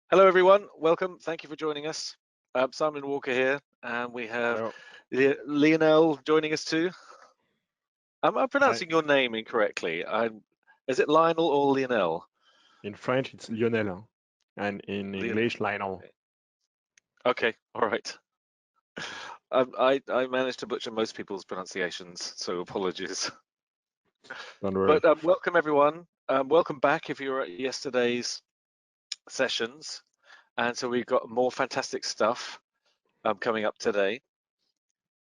Hello, everyone. Welcome. Thank you for joining us. Simon Walker here, and we have Well, Lionel joining us too. Am I I, pronouncing your name incorrectly? Is it Lionel or Lionel? in French, it's Lionel, and in Lionel. English, Lionel. Okay, all right. I managed to butcher most people's pronunciations, so apologies. Don't worry. But welcome, everyone. Welcome back if you were at yesterday's sessions. And so we've got more fantastic stuff coming up today.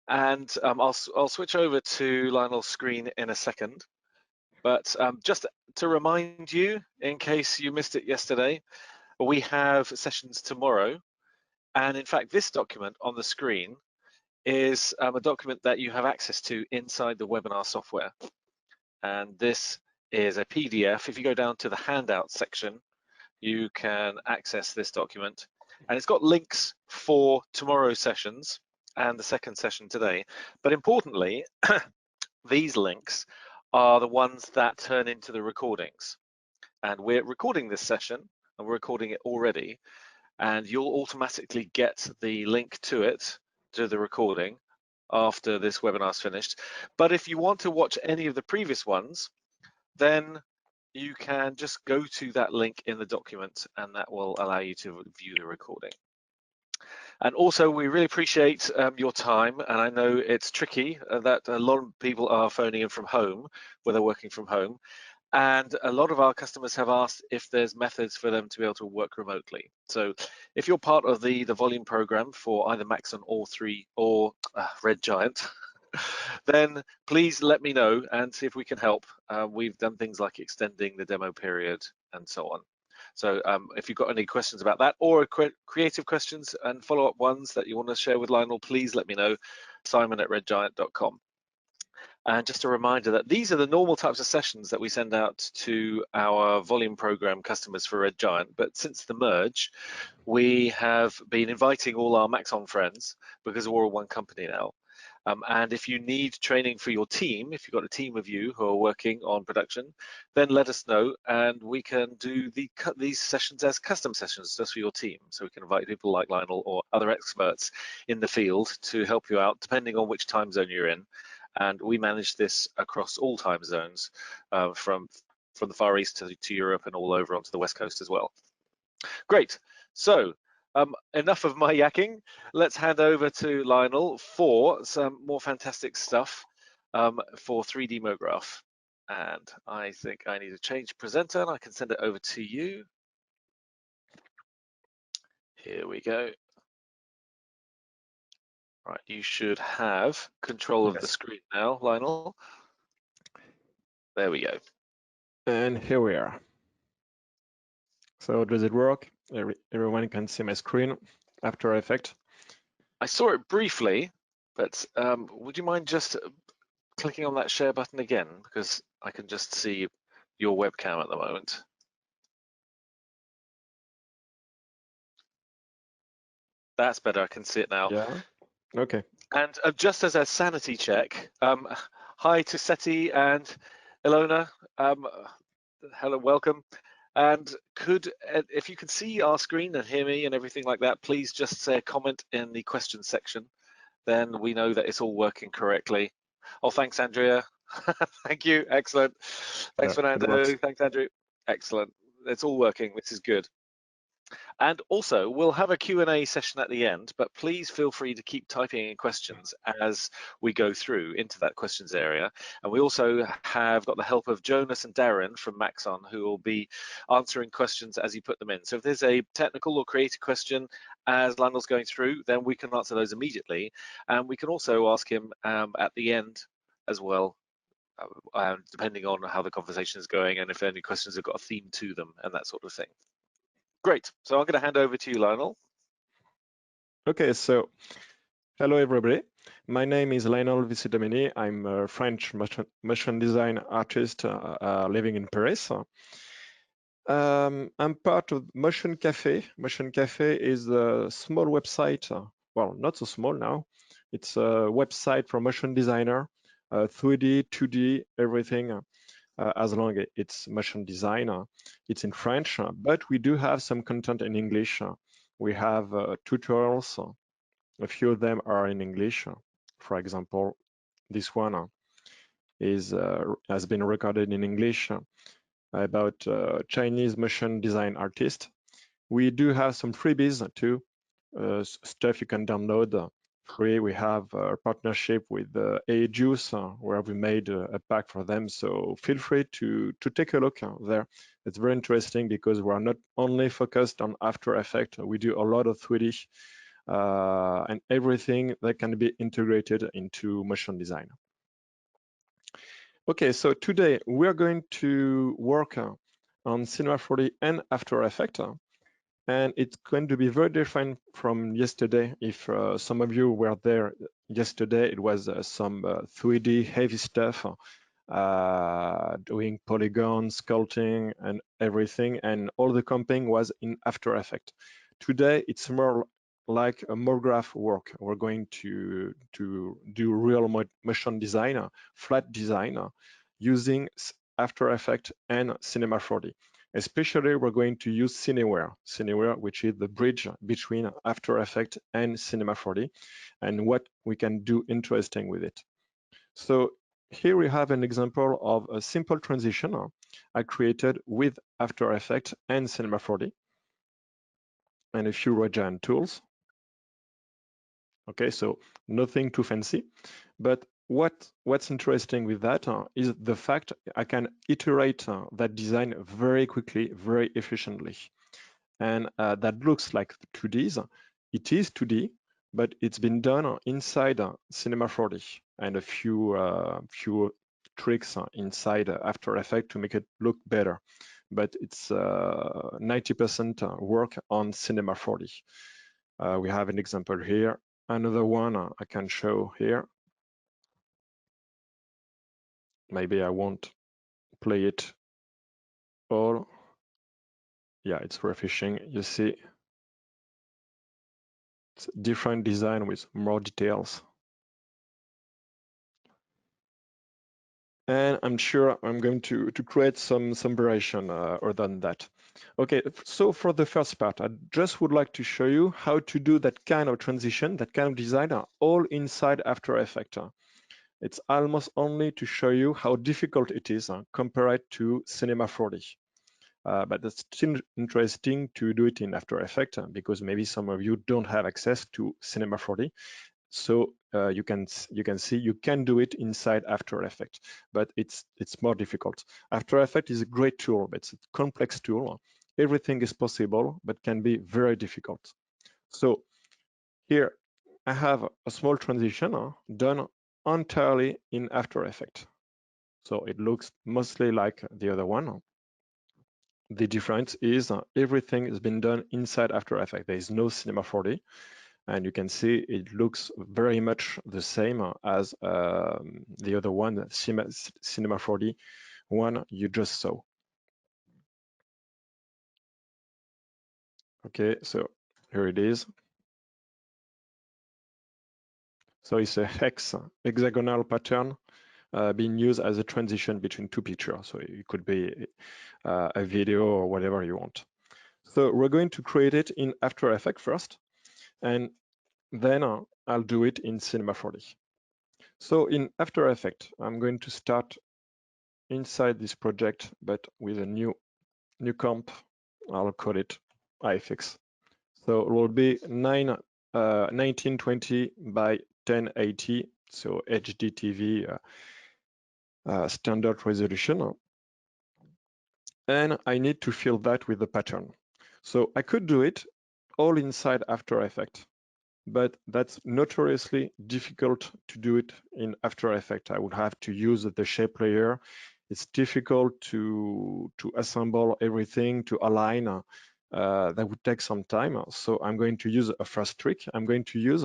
And I'll switch over to Lionel's screen in a second. But just to remind you, in case you missed it yesterday, we have sessions tomorrow. And in fact, this document on the screen is a document that you have access to inside the webinar software. And this is a PDF. If you go down to the handout section, you can access this document. And it's got links for tomorrow's sessions and the second session today. But importantly, these links are the ones that turn into the recordings. And we're recording this session, and we're recording it already, and you'll automatically get the link to it, to the recording, after this webinar's finished. But if you want to watch any of the previous ones, then you can just go to that link in the document, and that will allow you to view the recording. And also, we really appreciate your time. And I know it's tricky that a lot of people are phoning in from home, where they're working from home. And a lot of our customers have asked if there's methods for them to be able to work remotely. So if you're part of the volume program for either Maxon or Red Giant, then please let me know and see if we can help. We've done things like extending the demo period and so on. So if you've got any questions about that or creative questions and follow-up ones that you want to share with Lionel, please let me know, simon@redgiant.com. And just a reminder that these are the normal types of sessions that we send out to our volume program customers for Red Giant. But since the merge, we have been inviting all our Maxon friends because we're all one company now. And if you need training for your team, if you've got a team of you who are working on production, then let us know and we can do these sessions as custom sessions just for your team. So we can invite people like Lionel or other experts in the field to help you out, depending on which time zone you're in. And we manage this across all time zones, from the Far East to Europe and all over onto the West Coast as well. Great. So enough of my yakking. Let's hand over to Lionel for some more fantastic stuff for 3D Mograph. And I think I need to change presenter and I can send it over to you. Here we go. Right, you should have control of the screen now, Lionel. There we go. And here we are. So does it work? Everyone can see my screen, After Effects. I saw it briefly, but would you mind just clicking on that share button again? Because I can just see your webcam at the moment. That's better, I can see it now. Yeah, okay. And just as a sanity check, hi to Seti and Ilona. Hello, welcome. And if you can see our screen and hear me and everything like that, please just say a comment in the questions section. Then we know that it's all working correctly. Oh, thanks, Andrea. Thank you. Excellent. Thanks, Yeah, it Fernando. works. Thanks, Andrew. Excellent. It's all working. This is good. And also, we'll have a Q&A session at the end, but please feel free to keep typing in questions as we go through into that questions area. And we also have got the help of Jonas and Darren from Maxon, who will be answering questions as you put them in. So if there's a technical or creative question as Lionel's going through, then we can answer those immediately. And we can also ask him at the end as well, depending on how the conversation is going and if any questions have got a theme to them and that sort of thing. Great. So I'm going to hand over to you, Lionel. Okay, so hello everybody. My name is Lionel Vicidomini. I'm a French motion design artist living in Paris. I'm part of Motion Cafe. Motion Cafe is a small website. Well, not so small now. It's a website for motion designer, 3D, 2D, everything. as long as it's motion design. It's in French, but we do have some content in English. We have tutorials. A few of them are in English. For example, this one has been recorded in English about Chinese motion design artist. We do have some freebies too, stuff you can download free. We have a partnership with Juice where we made a pack for them. So feel free to take a look there. It's very interesting because we're not only focused on After Effects. We do a lot of 3D and everything that can be integrated into motion design. Okay, so today we're going to work on Cinema 4D and After Effects. And it's going to be very different from yesterday. If some of you were there yesterday, it was some 3D heavy stuff, doing polygons, sculpting, and everything, and all the comping was in After Effects. Today, it's more like a Mograph work. We're going to do real motion design, flat design, using After Effects and Cinema 4D. Especially, we're going to use Cineware, which is the bridge between After Effects and Cinema 4D, and what we can do interesting with it. So here we have an example of a simple transition I created with After Effects and Cinema 4D, and a few Rajan tools. Okay, so nothing too fancy, but what's interesting with that is the fact I can iterate that design very quickly, very efficiently. And that looks like 2Ds. It is 2D, but it's been done inside Cinema 4D and a few tricks inside After Effects to make it look better. But it's 90% work on Cinema 4D. We have an example here. Another one I can show here. Maybe I won't play it all. Yeah, it's refreshing. You see, it's different design with more details. And I'm sure I'm going to create some variation other than that. Okay, so for the first part, I just would like to show you how to do that kind of transition, that kind of design, all inside After Effects. It's almost only to show you how difficult it is compared to Cinema 4D. But it's still interesting to do it in After Effects because maybe some of you don't have access to Cinema 4D. So you can see you can do it inside After Effects, but it's more difficult. After Effects is a great tool, but it's a complex tool. Everything is possible, but can be very difficult. So here I have a small transition done entirely in After Effects. So it looks mostly like the other one. The difference is everything has been done inside After Effects. There is no Cinema 4D. And you can see it looks very much the same as the other one, Cinema 4D one you just saw. Okay, so here it is. So it's a hexagonal pattern being used as a transition between two pictures. So it could be a video or whatever you want. So we're going to create it in After Effects first, and then I'll do it in Cinema 4D. So in After Effects, I'm going to start inside this project, but with a new comp. I'll call it iFix. So it will be 1920 by 1080, so HDTV standard resolution. And I need to fill that with the pattern. So I could do it all inside After Effects, but that's notoriously difficult to do it in After Effects. I would have to use the shape layer. It's difficult to assemble everything, to align. That would take some time. So I'm going to use a first trick. I'm going to use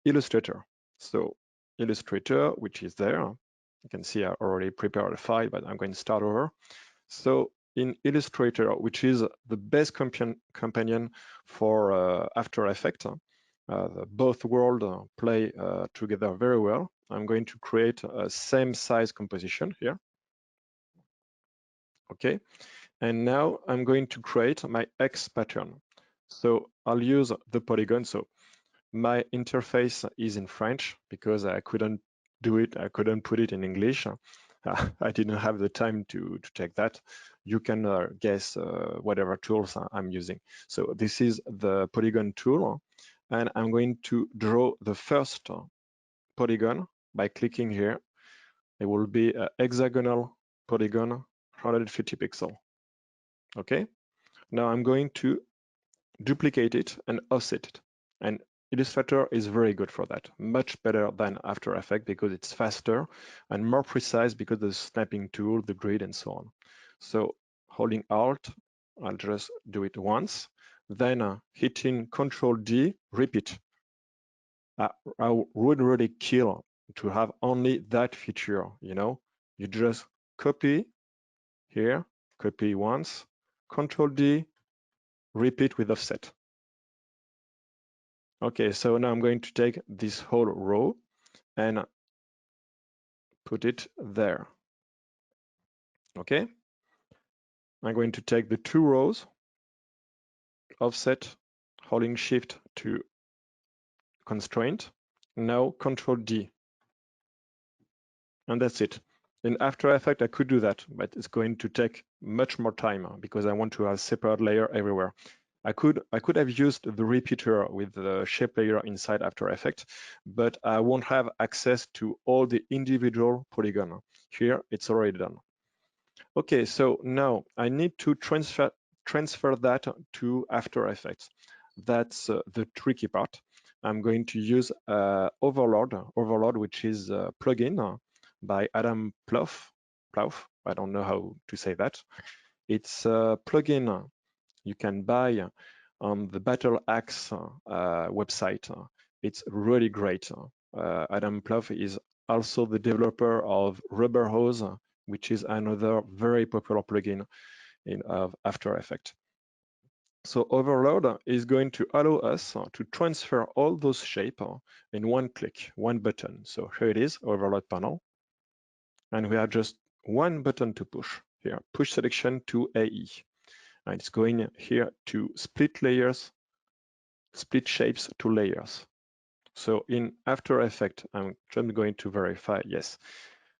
Illustrator. So Illustrator, which is there. You can see I already prepared a file, but I'm going to start over. So in Illustrator, which is the best companion for After Effects, both worlds play together very well. I'm going to create a same size composition here. Okay, and now I'm going to create my X pattern. So I'll use the polygon. So my interface is in French because I couldn't do it. I couldn't put it in English. I didn't have the time to take that. You can guess whatever tools I'm using. So this is the polygon tool, and I'm going to draw the first polygon by clicking here. It will be a hexagonal polygon, 150 pixel. Okay. Now I'm going to duplicate it and offset it. And Illustrator is very good for that, much better than After Effects because it's faster and more precise because of the snapping tool, the grid, and so on. So holding Alt, I'll just do it once, then hitting Control D, repeat. I would really kill to have only that feature, you know? You just copy here, copy once, Control D, repeat with offset. Okay, so now I'm going to take this whole row and put it there. Okay, I'm going to take the two rows, offset, holding Shift to constraint. Now Control D, and that's it. In After Effects, I could do that, but it's going to take much more time because I want to have separate layer everywhere. I could have used the repeater with the shape layer inside After Effects, but I won't have access to all the individual polygon. Here, it's already done. Okay, so now I need to transfer that to After Effects. That's the tricky part. I'm going to use Overlord, which is a plugin by Adam Plouffe. I don't know how to say that. It's a plugin you can buy on the Battle Axe website. It's really great. Adam Plouffe is also the developer of Rubber Hose, which is another very popular plugin of After Effects. So Overload is going to allow us to transfer all those shapes in one click, one button. So here it is, Overload panel. And we have just one button to push here, push selection to AE. And it's going here to split layers, split shapes to layers. So in After Effects, I'm just going to verify, yes,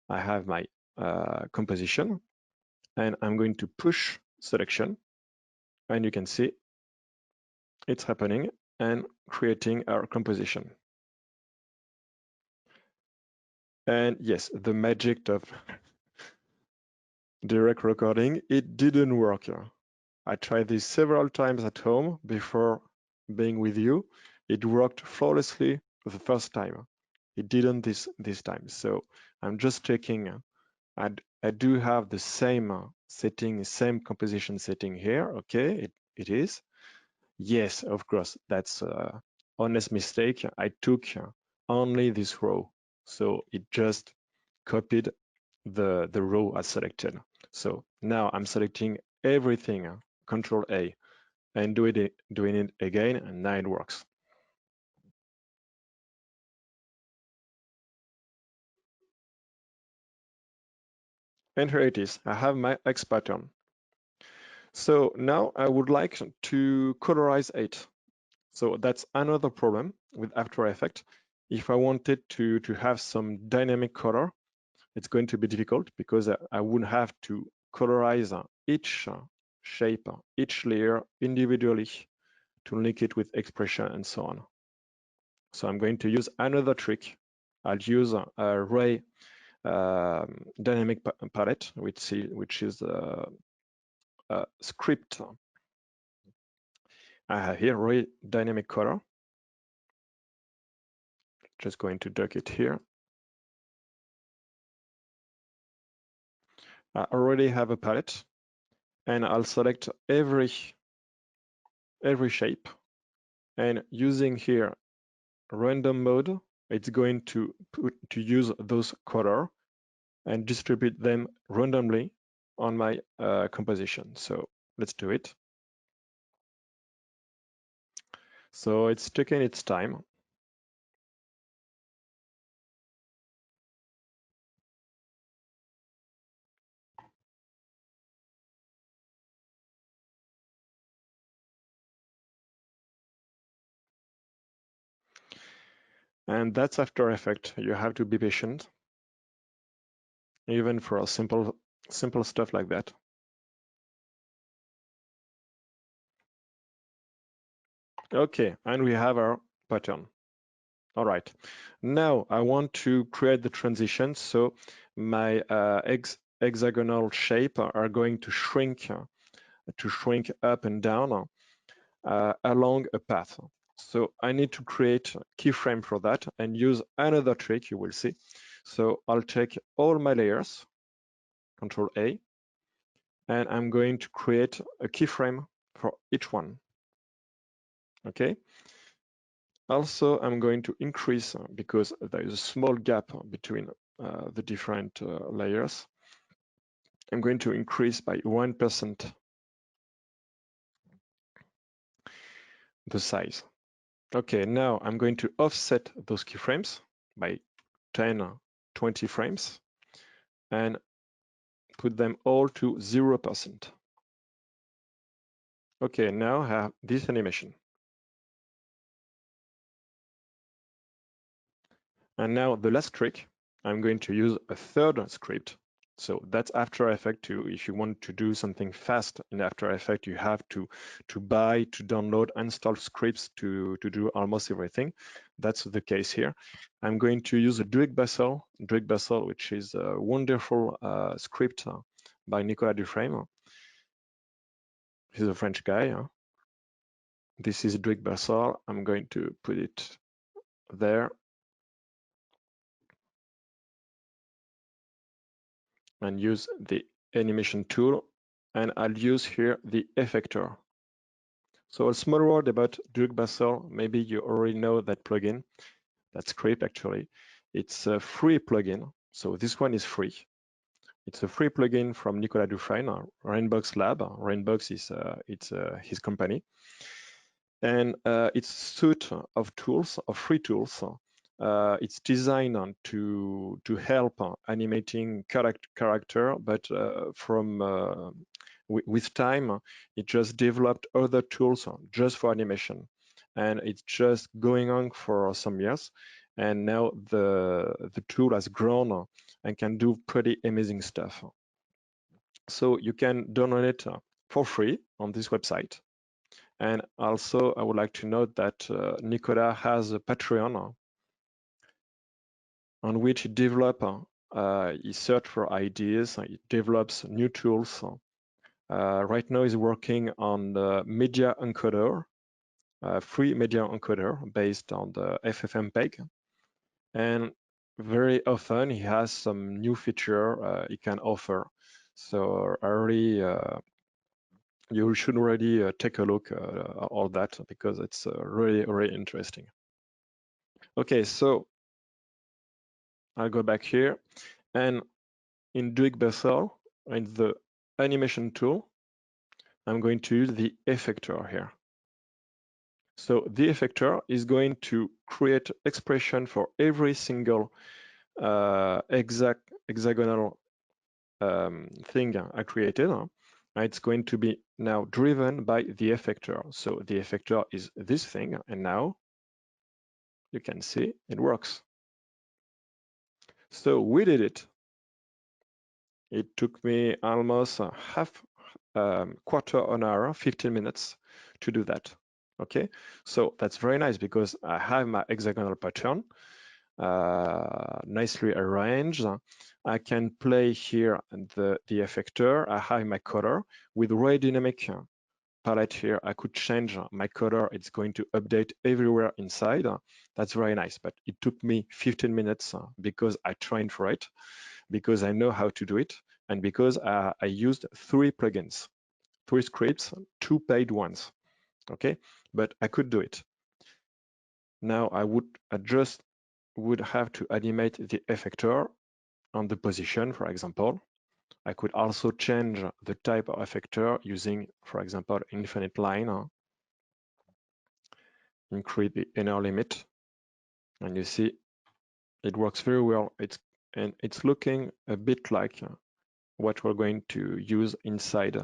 I have my composition, and I'm going to push selection, and you can see it's happening and creating our composition. And yes, the magic of direct recording, it didn't work. I tried this several times at home before being with you. It worked flawlessly the first time. It didn't this time. So I'm just checking. I do have the same setting, same composition setting here. Okay, it is. Yes, of course, that's a honest mistake. I took only this row. So it just copied the row I selected. So now I'm selecting everything, Control A, and doing it again, and now it works. And here it is. I have my X pattern. So now I would like to colorize it. So that's another problem with After Effects. If I wanted to have some dynamic color, it's going to be difficult because I would have to colorize each shape, each layer individually to link it with expression and so on. So I'm going to use another trick. I'll use a ray dynamic palette, which is a script. I have here ray dynamic color. Just going to duck it here. I already have a palette, and I'll select every shape, and using here random mode, it's going to use those color and distribute them randomly on my composition. So let's do it. So it's taking its time. And that's After Effects. You have to be patient, even for a simple stuff like that. Okay, and we have our pattern. All right, now I want to create the transition. So my hexagonal shape are going to shrink up and down along a path. So I need to create a keyframe for that and use another trick you will see. So I'll take all my layers, Control A, and I'm going to create a keyframe for each one. Okay. Also, I'm going to increase because there is a small gap between the different layers. I'm going to increase by 1% the size. Okay, now I'm going to offset those keyframes by 10, 20 frames and put them all to 0%. Okay, now I have this animation. And now the last trick, I'm going to use a third script. So that's After Effects too. If you want to do something fast in After Effects, you have to buy, to download, install scripts to do almost everything. That's the case here. I'm going to use a Drake Basel, which is a wonderful script by Nicolas Dufresne. He's a French guy. This is Drake Basel. I'm going to put it there. And use the animation tool, and I'll use here the effector. So a small word about Drake Basel. Maybe you already know that plugin, that script actually. It's a free plugin. So this one is free. It's a free plugin from Nicolas Dufresne, Rainbox Lab. Rainbox is his company. And it's a suite of tools, of free tools. It's designed to help animating character, but with time, it just developed other tools just for animation, and it's just going on for some years. And now the tool has grown and can do pretty amazing stuff. So you can download it for free on this website. And also, I would like to note that Nicolas has a Patreon on which he he searches for ideas, he develops new tools. Right now, he's working on the media encoder, free media encoder based on the FFmpeg. And very often, he has some new feature he can offer. So you should already take a look at all that because it's really, really interesting. Okay, so I'll go back here, and in Drake Basel, in the animation tool, I'm going to use the effector here. So the effector is going to create expression for every single hexagonal thing I created. It's going to be now driven by the effector. So the effector is this thing, and now you can see it works. So we did it. It took me almost a quarter an hour, 15 minutes to do that. Okay, so that's very nice because I have my hexagonal pattern nicely arranged. I can play here the effector. I have my color with ray dynamic palette here. I could change my color. It's going to update everywhere inside. That's very nice, but it took me 15 minutes because I trained for it, because I know how to do it, and because I used 3 plugins, 3 scripts, 2 paid ones. Okay, but I could do it. Now I just would have to animate the effector on the position, for example. I could also change the type of effector using, for example, infinite line, increase the inner limit, and you see it works very well. It's looking a bit like what we're going to use inside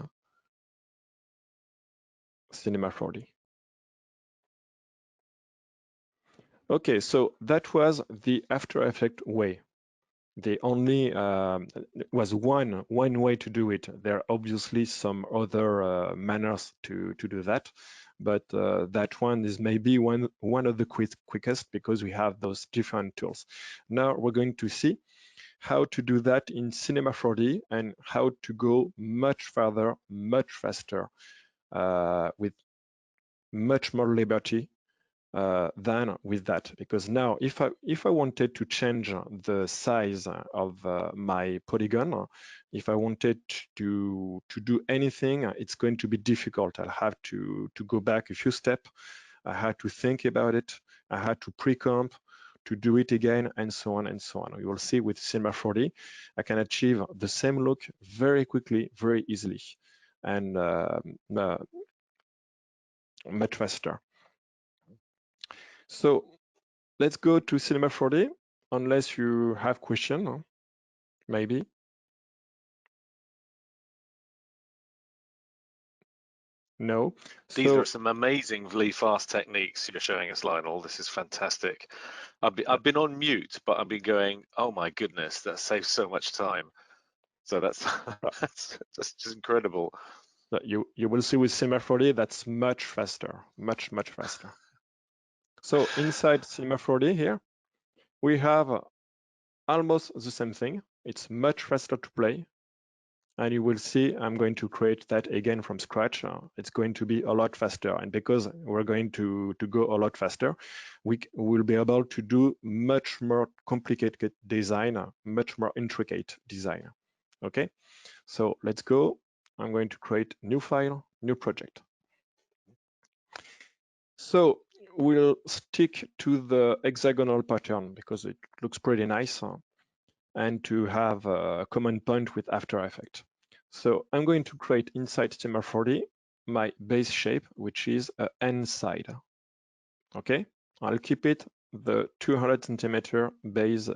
Cinema 4D. Okay, so that was the After Effects way. The only was one way to do it. There are obviously some other manners to do that, but that one is maybe one of the quickest because we have those different tools. Now we're going to see how to do that in Cinema 4D and how to go much further, much faster, with much more liberty than with that. Because now, if I wanted to change the size of my polygon, if I wanted to do anything, it's going to be difficult. I'll have to go back a few steps. I had to think about it. I had to pre-comp to do it again, and so on and so on. You will see with Cinema 4D, I can achieve the same look very quickly, very easily, and much faster. So let's go to Cinema 4D, unless you have question, maybe. No. These are So some amazingly fast techniques you're showing us, Lionel. This is fantastic. I've been on mute, but I've been going, oh my goodness, that saves so much time. So that's that's just incredible. you will see with Cinema 4D that's much faster, much faster. So inside Cinema 4D here, we have almost the same thing. It's much faster to play. And you will see I'm going to create that again from scratch. It's going to be a lot faster. And because we're going to go a lot faster, we will be able to do much more complicated design, much more intricate design. Okay, so let's go. I'm going to create new file, new project. So we'll stick to the hexagonal pattern because it looks pretty nice, and to have a common point with After Effects. So I'm going to create inside Cinema 4D my base shape, which is an N side. Okay, I'll keep it the 200 centimeter base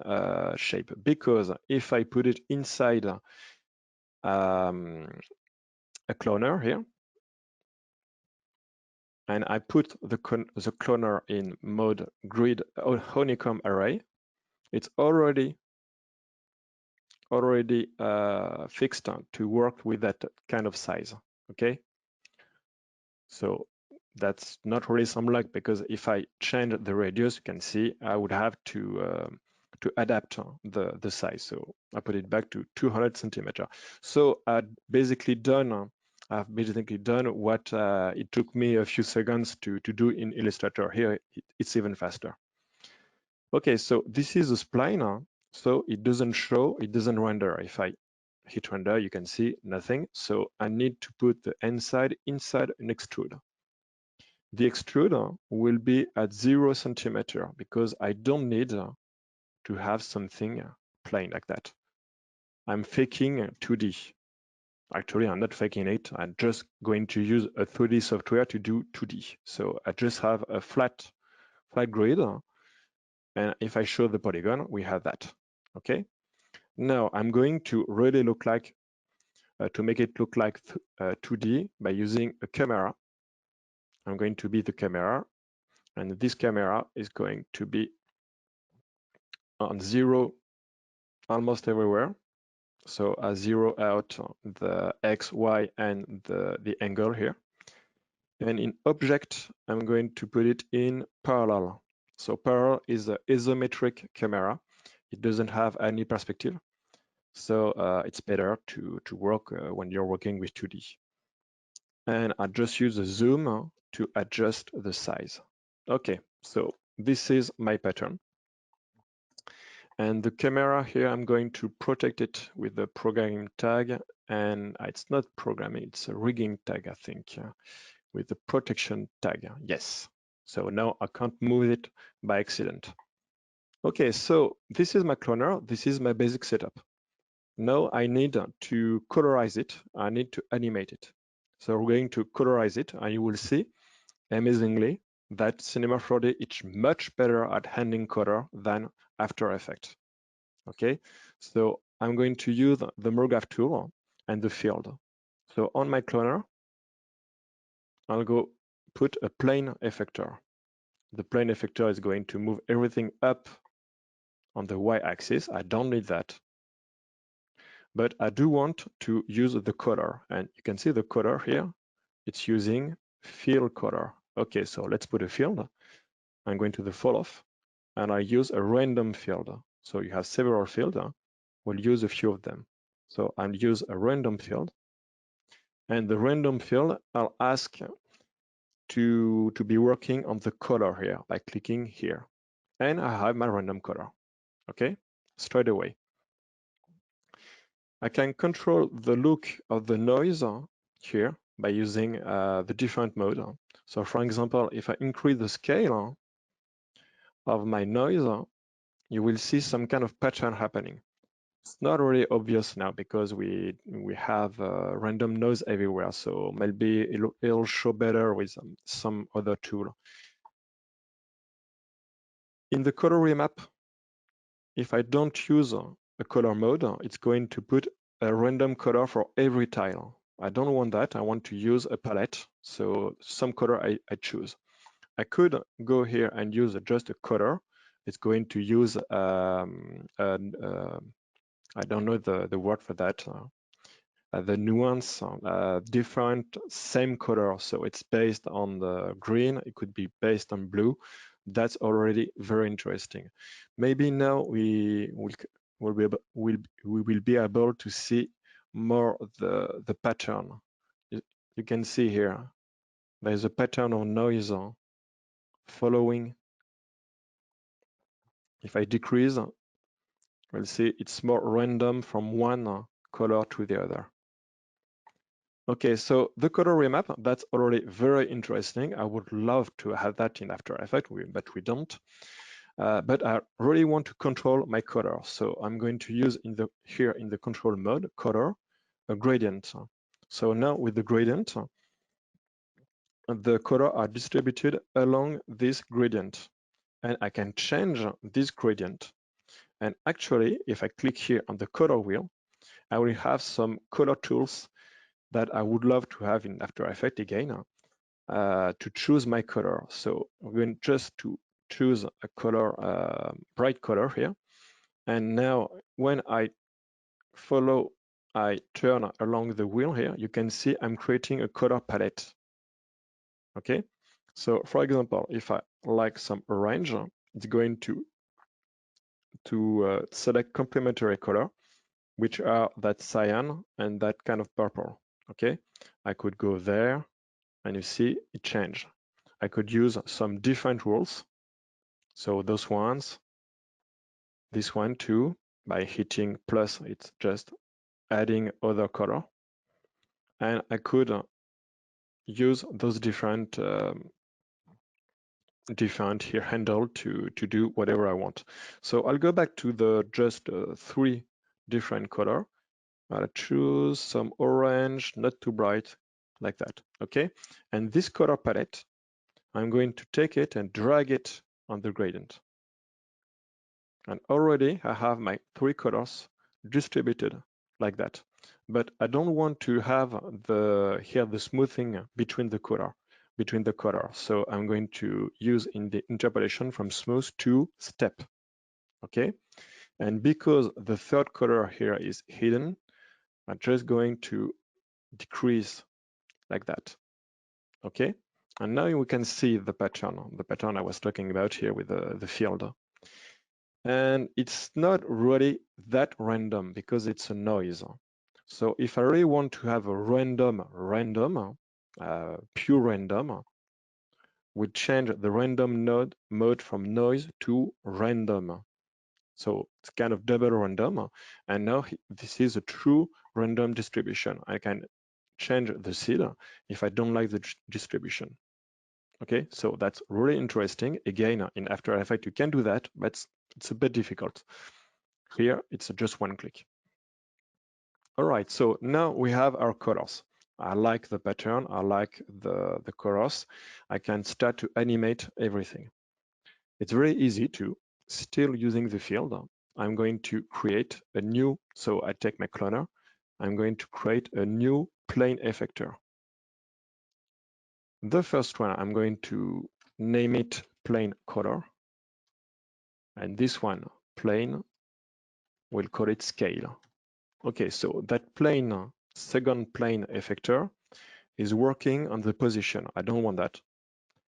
shape, because if I put it inside a cloner here, and I put the cloner in mode grid honeycomb array, it's already fixed to work with that kind of size. Okay, so that's not really some luck, because if I change the radius, you can see I would have to adapt the size. So I put it back to 200 centimeter. So I've basically done what it took me a few seconds to do in Illustrator. Here it's even faster. Okay, so this is a spline, so it doesn't render. If I hit render, you can see nothing. So I need to put the inside an extrude. The extrude will be at 0 centimeter, because I don't need to have something plain like that. I'm faking 2D. Actually, I'm not faking it. I'm just going to use a 3D software to do 2D. So I just have a flat grid. And if I show the polygon, we have that. Okay. Now I'm going to really look like, to make it look like 2D by using a camera. I'm going to be the camera, and this camera is going to be on 0 almost everywhere. So I zero out the X, Y, and the angle here. And in object, I'm going to put it in parallel. So parallel is an isometric camera. It doesn't have any perspective. So it's better to work when you're working with 2D. And I just use a zoom to adjust the size. Okay, so this is my pattern. And the camera here, I'm going to protect it with the programming tag. And it's not programming, it's a rigging tag, I think, with the protection tag. Yes. So now I can't move it by accident. Okay, so this is my cloner. This is my basic setup. Now I need to colorize it. I need to animate it. So we're going to colorize it, and you will see, amazingly, that Cinema 4D is much better at handling color than After Effects. Okay, so I'm going to use the Mograph tool and the field. So on my cloner, I'll go put a plane effector. the plane effector is going to move everything up on the y-axis. I don't need that. But I do want to use the color. And you can see the color here. It's using field color. Okay, so let's put a field. I'm going to the fall off, and I use a random field. So you have several fields. We'll use a few of them. So I'll use a random field. And the random field, I'll ask to be working on the color here by clicking here. And I have my random color. Okay, straight away. I can control the look of the noise here by using the different mode. So for example, if I increase the scale of my noise, you will see some kind of pattern happening. It's not really obvious now because we have random noise everywhere. So maybe it'll show better with some other tool. In the color remap, if I don't use a color mode, it's going to put a random color for every tile. I don't want that. I want to use a palette. So some color I choose. I could go here and use just a color. It's going to use, I don't know the word for that. The nuance, different, same color. So it's based on the green. It could be based on blue. That's already very interesting. Maybe now we will be able to see more the pattern. You can see here, there's a pattern of noise following. If I decrease, we'll see it's more random from one color to the other. Okay, so the color remap, that's already very interesting. I would love to have that in After Effects, but we don't. But I really want to control my color. So I'm going to use here in the control mode, color, a gradient. So now with the gradient, the color are distributed along this gradient. And I can change this gradient. And actually, if I click here on the color wheel, I will have some color tools that I would love to have in After Effects again to choose my color. So I'm going just to choose a color, bright color here. And now when I turn along the wheel here, you can see I'm creating a color palette. Okay, so for example, if I like some orange, it's going to select complementary color, which are that cyan and that kind of purple. Okay, I could go there and you see it changed. I could use some different rules. So those ones, this one too, by hitting plus, it's just adding other color. And I could use those different here handle to do whatever I want. So I'll go back to the just 3 different color. I'll choose some orange, not too bright, like that. Okay, and this color palette, I'm going to take it and drag it on the gradient. And already I have my 3 colors distributed like that. But I don't want to have the smoothing between the color. So I'm going to use in the interpolation from smooth to step. Okay. And because the third color here is hidden, I'm just going to decrease like that. Okay. And now we can see the pattern I was talking about here with the field. And it's not really that random because it's a noise. So if I really want to have a pure random, we change the random mode from noise to random. So it's kind of double random. And now this is a true random distribution. I can change the seed if I don't like the distribution. Okay, so that's really interesting. Again, in After Effects, you can do that, but it's a bit difficult. Here, it's just one click. All right, so now we have our colors. I like the pattern, I like the colors. I can start to animate everything. It's very easy to, still using the field, I'm going to create a new, so I take my cloner, I'm going to create a new plane effector. The first one, I'm going to name it plane color, and this one plane, we'll call it scale. Okay, so that plane, second plane effector is working on the position. I don't want that.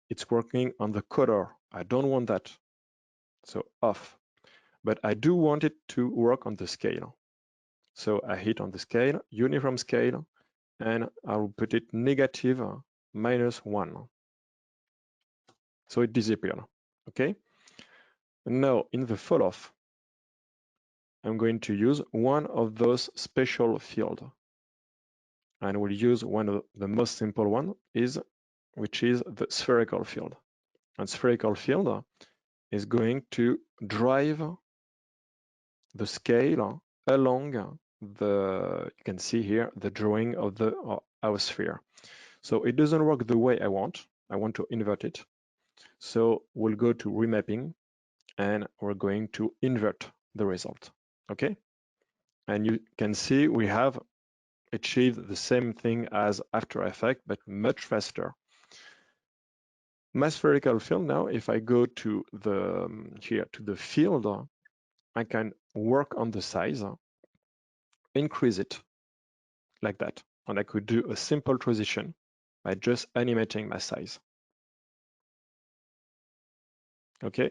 It's working on the color. I don't want that. So off. But I do want it to work on the scale. So I hit on the scale, uniform scale, and I'll put it negative -1. So it disappeared. Okay. Now in the fall off, I'm going to use one of those special fields. And we'll use one of the most simple one which is the spherical field. And spherical field is going to drive the scale along you can see here, the drawing of our sphere. So it doesn't work the way I want. I want to invert it. So we'll go to remapping and we're going to invert the result. Okay. And you can see we have achieved the same thing as After Effects, but much faster. My spherical field now, if I go to here to the field, I can work on the size, increase it like that. And I could do a simple transition by just animating my size. Okay,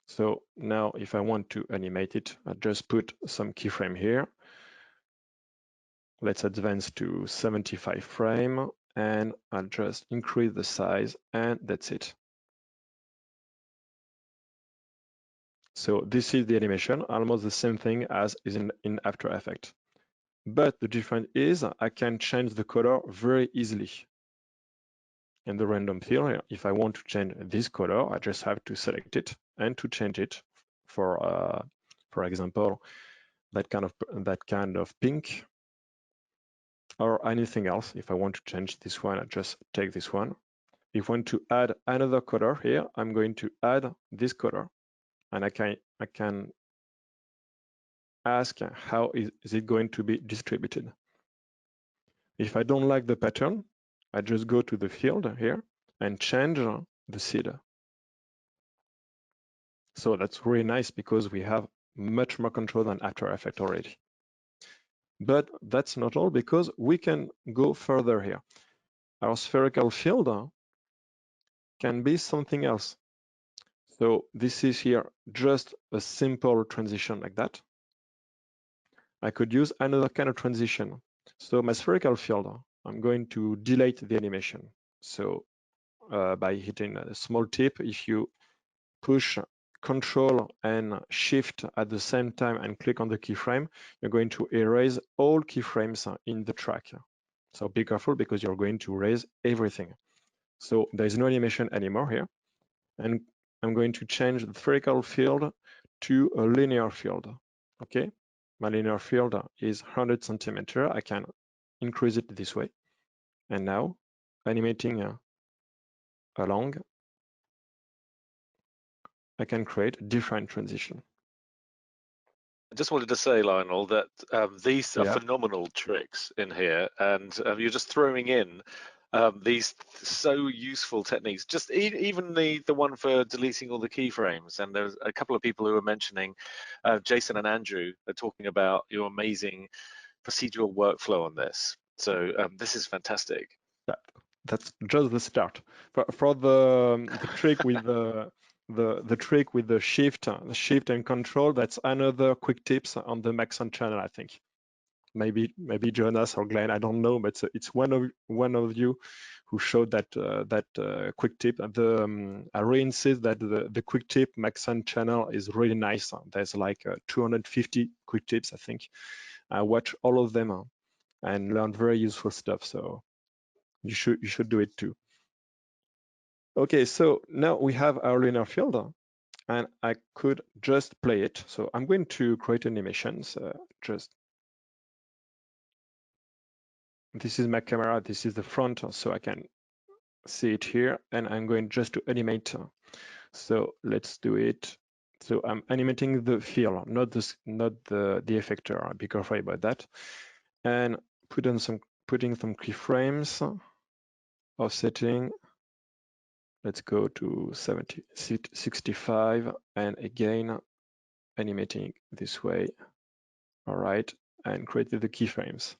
so now if I want to animate it, I just put some keyframe here. Let's advance to 75 frame and I'll just increase the size and that's it. So this is the animation, almost the same thing as is in After Effects. But the difference is I can change the color very easily. In the random field, if I want to change this color, I just have to select it and to change it for example, that kind of pink or anything else. If I want to change this one, I just take this one. If I want to add another color here, I'm going to add this color, and I can ask how is it going to be distributed. If I don't like the pattern, I just go to the field here and change the seed. So that's really nice because we have much more control than After Effects already. But that's not all, because we can go further here. Our spherical field can be something else. So this is here just a simple transition like that. I could use another kind of transition. So my spherical field, I'm going to delete the animation. So by hitting a small tip, if you push Control and Shift at the same time and click on the keyframe, you're going to erase all keyframes in the track. So be careful because you're going to erase everything. So there is no animation anymore here. And I'm going to change the spherical field to a linear field. Okay, my linear field is 100 centimeter. I can increase it this way. And now animating along, I can create different transition. I just wanted to say, Lionel, that these are Yeah. phenomenal tricks in here, and you're just throwing in these so useful techniques. Just even the one for deleting all the keyframes. And there's a couple of people who were mentioning, Jason and Andrew are talking about your amazing procedural workflow on this. So this is fantastic. That's just the start. For the trick with the trick with the shift and control, that's another quick tips on the Maxon channel, I think. Maybe Jonas or Glenn, I don't know, but it's one of you who showed that quick tip. I really insist that the quick tip Maxon channel is really nice. There's like 250 quick tips, I think. I watch all of them and learn very useful stuff. So you should do it too. Okay, so now we have our linear field, and I could just play it. So I'm going to create animations. This is my camera, this is the front, so I can see it here, and I'm going just to animate. So let's do it. So I'm animating the field, not the effector. Be careful about that. And putting some keyframes, offsetting let's go to 65, and again, animating this way. All right, and created the keyframes.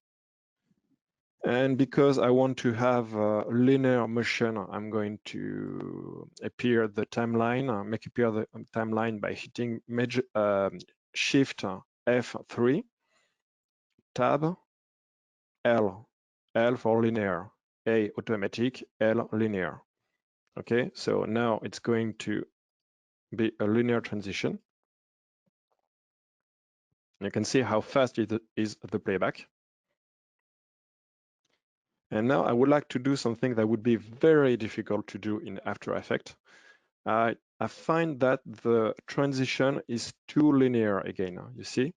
And because I want to have a linear motion, I'm going to appear the timeline, make appear the timeline by hitting Shift F3, Tab, L for linear, A automatic, L linear. Okay, so now it's going to be a linear transition. You can see how fast it is the playback. And now I would like to do something that would be very difficult to do in After Effects. I find that the transition is too linear again. You see,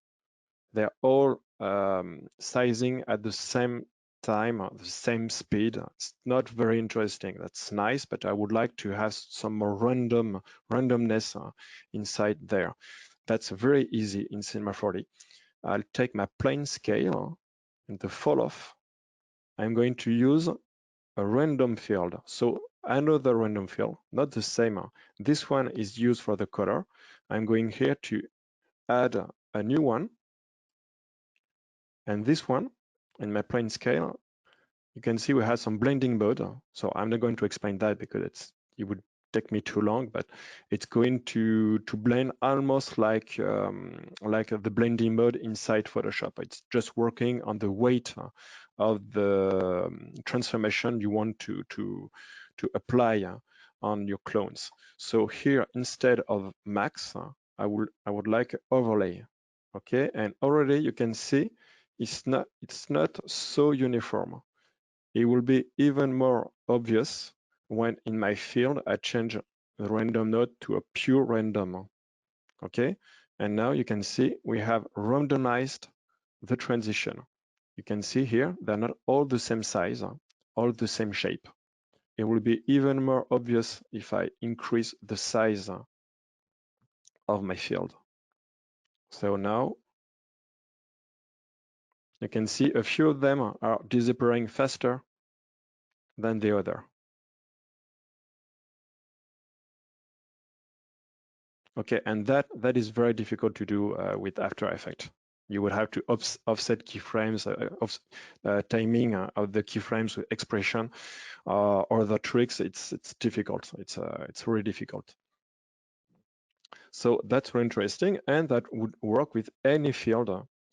they're all sizing at the same time, the same speed. It's not very interesting. That's nice, but I would like to have some more randomness inside there. That's very easy in Cinema 4D. I'll take my plane scale and the fall off. I'm going to use a random field. So another random field, not the same. This one is used for the color. I'm going here to add a new one. And this one, in my plane scale, you can see we have some blending mode. So I'm not going to explain that because it would take me too long, but it's going to blend almost like the blending mode inside Photoshop. It's just working on the weight of the transformation you want to apply on your clones. So here, instead of max, I would like overlay. Okay, and already you can see it's not so uniform. It will be even more obvious when in my field I change the random node to a pure random. Okay, and now you can see we have randomized the transition. You can see here they're not all the same size, all the same shape. It will be even more obvious if I increase the size of my field. So now you can see a few of them are disappearing faster than the other. Okay, and that is very difficult to do with After Effects. You would have to offset keyframes, timing of the keyframes with expression or the tricks. It's difficult. It's really difficult. So that's very interesting, and that would work with any field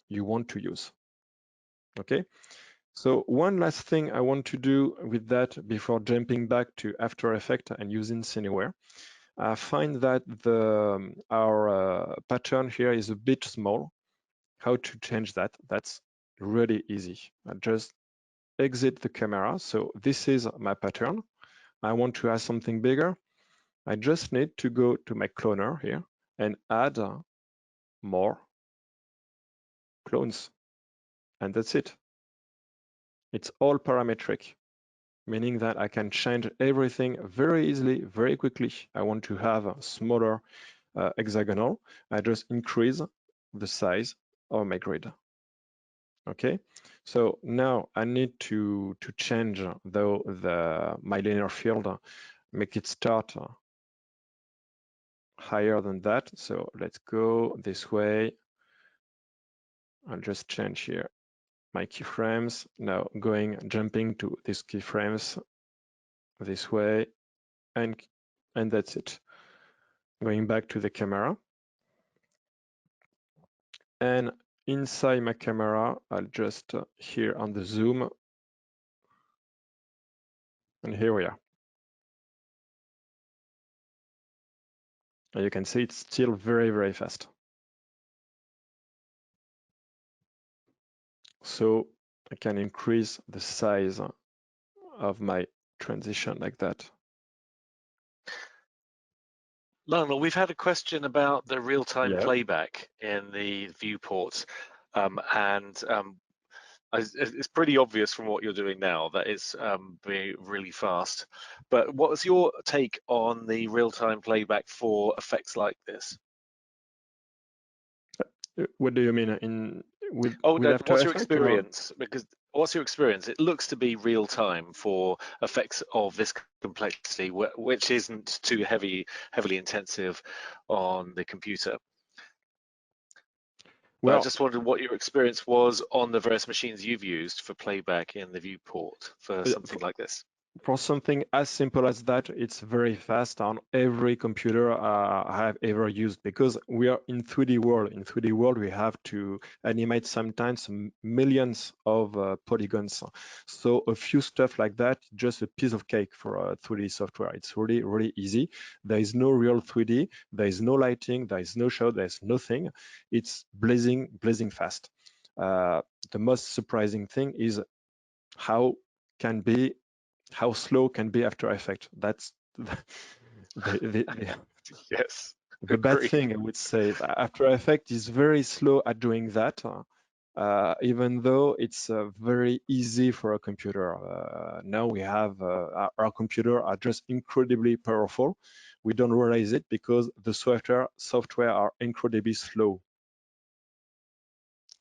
you want to use. Okay. So one last thing I want to do with that before jumping back to After Effects and using Cineware. I find that our pattern here is a bit small. How to change that? That's really easy. I just exit the camera. So this is my pattern. I want to add something bigger. I just need to go to my cloner here and add more clones. And that's it. It's all parametric, meaning that I can change everything very easily, very quickly. I want to have a smaller hexagonal. I just increase the size of my grid. Okay, so now I need to change my linear field, make it start higher than that. So let's go this way. I'll just change here my keyframes. Now jumping to these keyframes this way, and that's it. Going back to the camera. And inside my camera, I'll just here on the zoom, and here we are. And you can see it's still very, very fast. So I can increase the size of my transition like that. Lionel, we've had a question about the real-time playback in the viewport, and it's pretty obvious from what you're doing now that it's being really fast. But what was your take on the real-time playback for effects like this? What do you mean with what's After your Effects, experience? Because What's your experience? It looks to be real time for effects of this complexity, which isn't too heavily intensive on the computer. But I Well, just wondered what your experience was on the various machines you've used for playback in the viewport for something like this. for something as simple as that, it's very fast on every computer I have ever used, because we are in 3D world. In 3D world, we have to animate sometimes millions of polygons. So a few stuff like that, just a piece of cake for 3D software. It's really, really easy. There is no real 3D. There is no lighting. There is no shadow. There's nothing. It's blazing fast. The most surprising thing is how can be how slow can be After Effects. That's the Yes, the bad agree. thing, I would say. After Effects is very slow at doing that, even though it's very easy for a computer. Now we have our computer are just incredibly powerful. We don't realize it because the software are incredibly slow.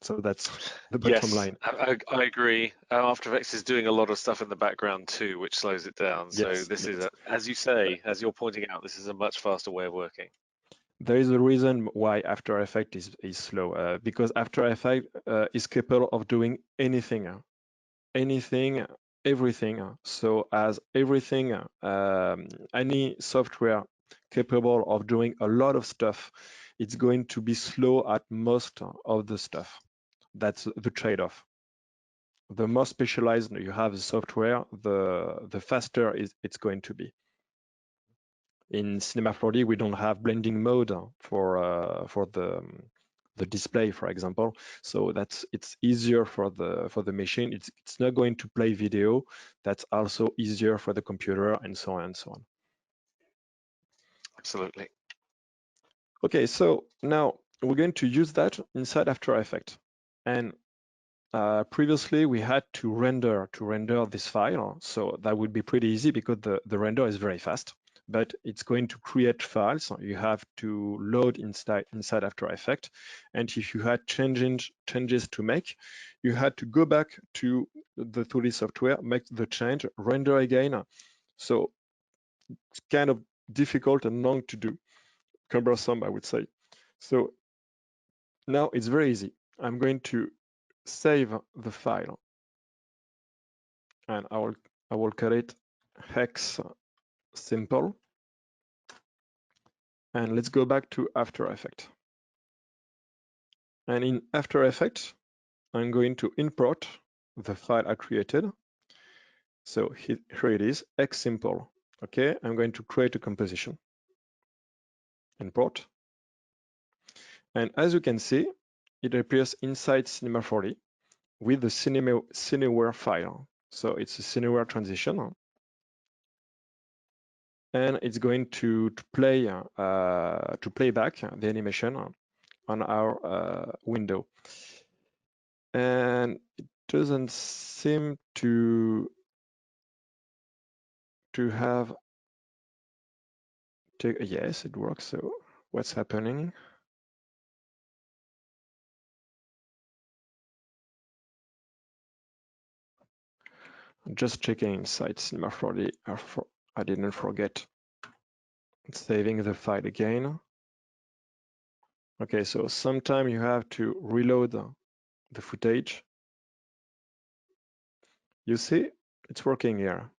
So that's the bottom Yes, line. I agree. After Effects is doing a lot of stuff in the background too, which slows it down. So Yes, this is, as you say, as you're pointing out, this is a much faster way of working. there is a reason why After Effects is slow, because After Effects is capable of doing anything, anything, everything. So as everything, any software capable of doing a lot of stuff, it's going to be slow at most of the stuff. That's the trade-off. The more specialized you have the software, the faster it's going to be. In Cinema 4D, we don't have blending mode for the display, for example. So it's easier for the machine. It's not going to play video. That's also easier for the computer, and so on and so on. Absolutely. Okay, so now we're going to use that inside After Effects. And previously we had to render this file. So that would be pretty easy because the render is very fast. But it's going to create files. You have to load inside After Effects. And if you had changes to make, you had to go back to the 2D software, make the change, render again. So it's kind of difficult and long to do, cumbersome, I would say. So now it's very easy. I'm going to save the file, and I will call it hex simple. And let's go back to After Effects. And in After Effects, I'm going to import the file I created. So here it is, hex simple. Okay, I'm going to create a composition. Import. And as you can see, it appears inside Cinema 4D with the Cineware file. So it's a Cineware transition. And it's going to play back the animation on our window. And it doesn't seem to have yes, it works. So what's happening? Just checking inside Cinema 4D. I didn't forget saving the file again. Okay, so sometime you have to reload the footage. You see, it's working here.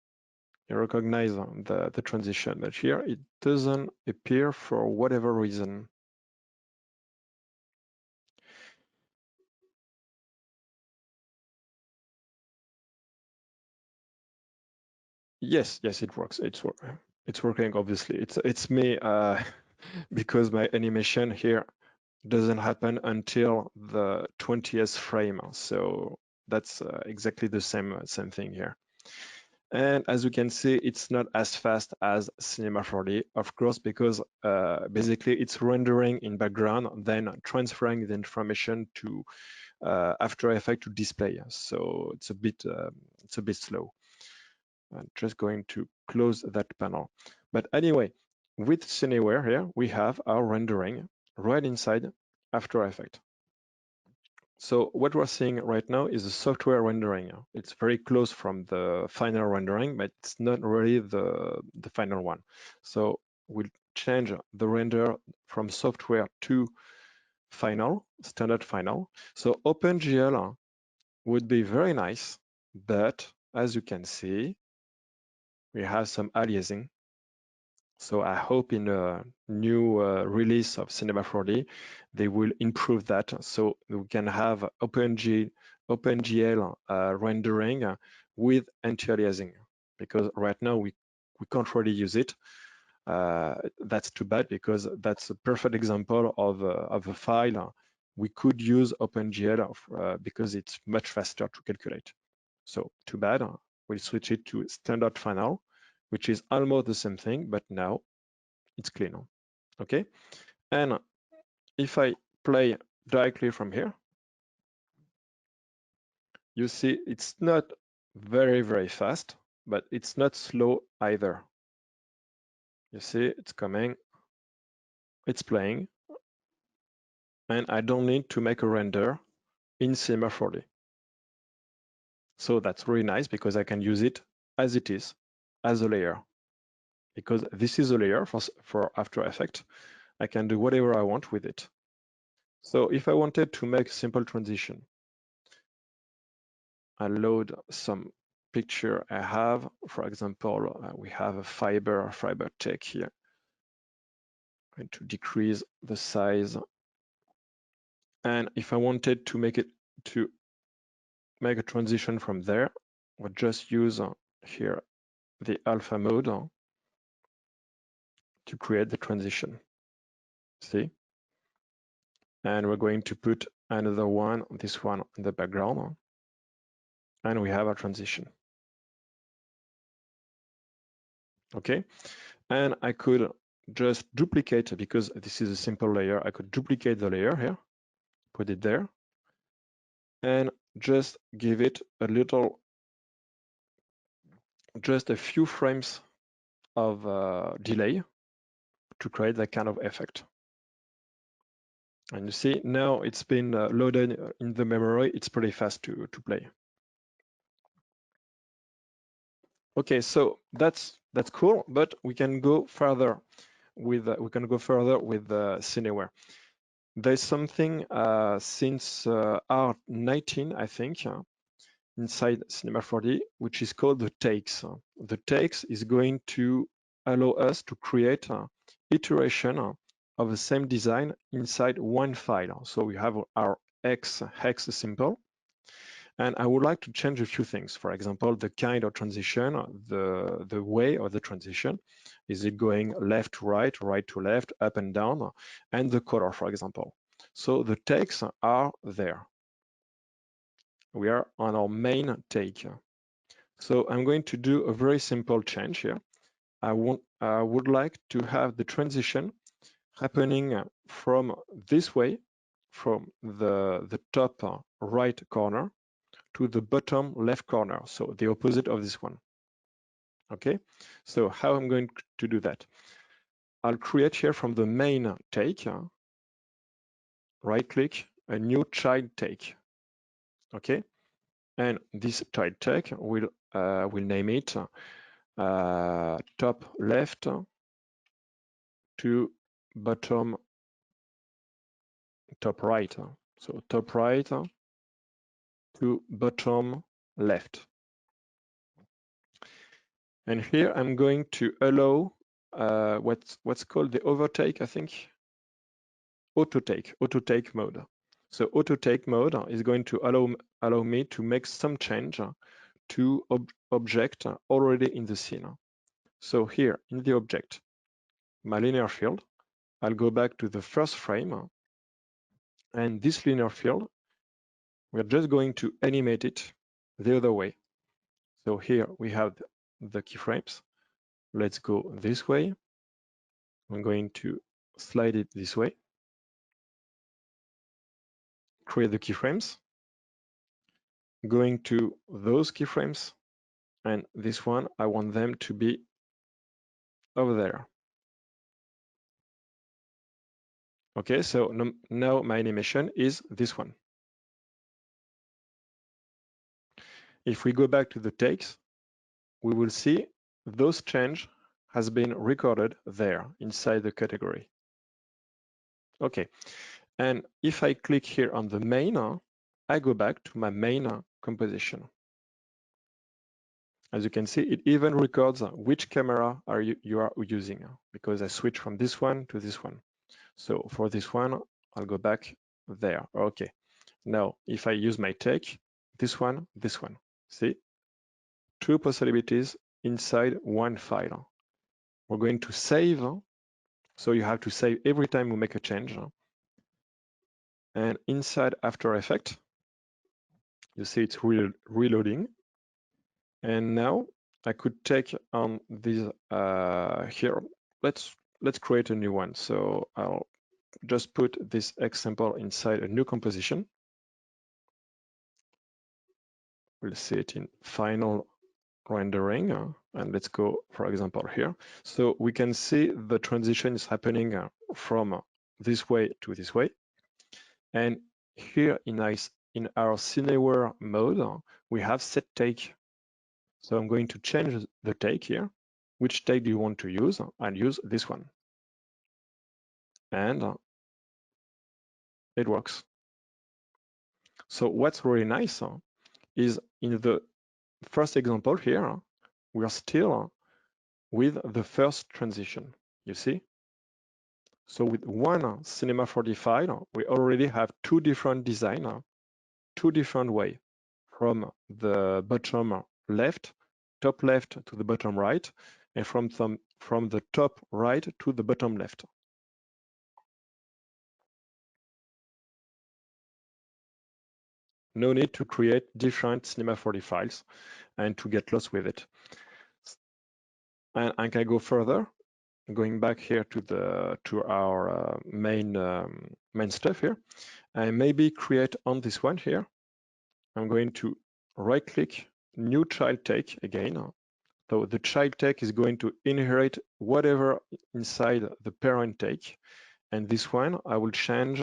You recognize the transition, but here it doesn't appear for whatever reason. Yes, it works. It's working. Obviously, it's me because my animation here doesn't happen until the 20th frame. So that's exactly the same thing here. And as you can see, it's not as fast as Cinema 4D, of course, because basically it's rendering in background, then transferring the information to After Effects to display. So it's a bit slow. I'm just going to close that panel. But anyway, with Cineware here, we have our rendering right inside After Effects. So what we're seeing right now is a software rendering. It's very close from the final rendering, but it's not really the final one. So we'll change the render from software to final, standard final. So OpenGL would be very nice, but as you can see, we have some aliasing. So I hope in a new release of Cinema 4D, they will improve that so we can have OpenGL rendering with anti-aliasing, because right now we can't really use it. That's too bad, because that's a perfect example of a file we could use OpenGL because it's much faster to calculate. So too bad. We'll switch it to standard final, which is almost the same thing, but now it's clean. Okay, and if I play directly from here, you see it's not very fast, but it's not slow either. You see it's coming, it's playing, and I don't need to make a render in Cinema 4D. So that's really nice because I can use it as it is, as a layer. Because this is a layer for After Effects, I can do whatever I want with it. So if I wanted to make simple transition, I load some picture I have. For example, we have a fiber tech here. I'm going to decrease the size. And if I wanted to make a transition from there, we'll just use here the alpha mode to create the transition. See? And we're going to put another one, this one in the background, and we have a transition. Okay, and I could just duplicate, because this is a simple layer, I could duplicate the layer here, put it there, and just give it a little, just a few frames of delay to create that kind of effect. And you see now it's been loaded in the memory. It's pretty fast to play. Okay, so that's cool, but we can go further with Cineware. There's something since R19, I think, inside Cinema 4D, which is called the takes. The takes is going to allow us to create iteration of the same design inside one file. So we have our hex simple, and I would like to change a few things. For example, the kind of transition, the way of the transition. Is it going left to right to left, up and down, and the color, for example. So the takes are there. We are on our main take. So I'm going to do a very simple change here. I would like to have the transition happening from this way, from the top right corner to the bottom left corner, so the opposite of this one. Okay, so how I'm going to do that? I'll create here from the main take, right click, a new child take. Okay, and this child take will name it top left to bottom top right. So top right to bottom left. And here I'm going to allow what's called the overtake, I think, auto take mode. So auto take mode is going to allow me to make some change to object already in the scene. So here in the object, my linear field, I'll go back to the first frame, and this linear field, we're just going to animate it the other way. So here we have the keyframes. Let's go this way. I'm going to slide it this way. Create the keyframes. Going to those keyframes, and this one, I want them to be over there. Okay, so now my animation is this one. if we go back to the takes, we will see those change has been recorded there inside the category. Okay, and if I click here on the main, I go back to my main composition. As you can see, it even records which camera you are using, because I switch from this one to this one. So for this one, I'll go back there. Okay. Now, if I use my take, this one, see, two possibilities inside one file. We're going to save. So you have to save every time we make a change. And inside After Effects, you see it's reloading. And now I could take on this here. Let's create a new one. So I'll just put this example inside a new composition. We'll see it in final rendering, and let's go, for example, here. So we can see the transition is happening from this way to this way. And here in our Cineware mode, we have set take. So I'm going to change the take here. Which take do you want to use? I'll use this one. And it works. So what's really nice is in the first example here, we are still with the first transition, you see? So with one Cinema 45, we already have two different designs, two different ways, from the bottom left, top left to the bottom right, and from the top right to the bottom left. No need to create different Cinema 40 files and to get lost with it. And I can go further, going back here to our main stuff here, and maybe create on this one here. I'm going to right-click, new child take again. So the child take is going to inherit whatever inside the parent take, and this one I will change